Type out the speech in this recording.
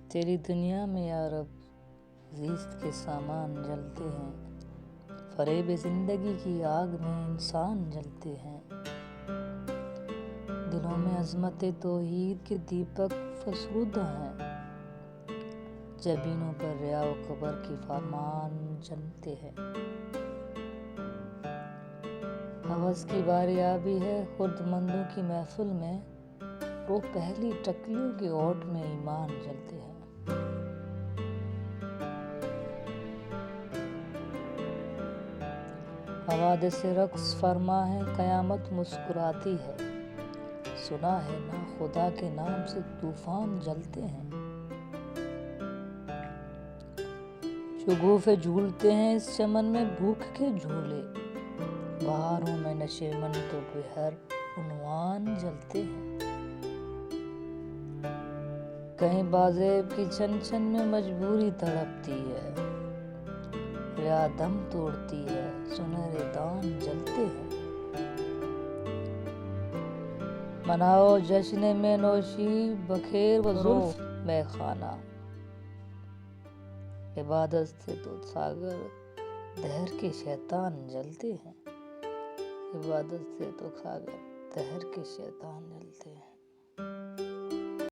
تیری دنیا میں یا رب زیست کے سامان جلتے ہیں، فریب زندگی کی آگ میں انسان جلتے ہیں۔ دلوں میں عظمت توحید کے دیپک فسردہ ہیں، جبینوں پر ریا و قبر کی فرمان جلتے ہیں۔ ہوس کی باری آبی ہے خرد مندوں کی محفل میں، وہ پہلی ٹکلیوں کے اوٹ میں ایمان جلتے ہیں۔ حوادث رقص فرما ہے قیامت مسکراتی ہے، سنا ہے نا خدا کے نام سے طوفان جلتے ہیں۔ شگوفے جھولتے ہیں اس چمن میں بھوک کے جھولے، بہاروں میں نشیمن تو بہر عنوان جلتے ہیں۔ کہیں بازیب کی چھن چھن میں مجبوری تڑپتی ہے، ریا دم توڑتی ہے سنہرے دان جلتے ہیں۔ مناؤ جشن میں نوشی بخیر و زلف میں خانہ، عبادت سے تو ساغر دہر کے شیطان جلتے ہیں، عبادت سے تو ساغر دہر کے شیطان جلتے ہیں۔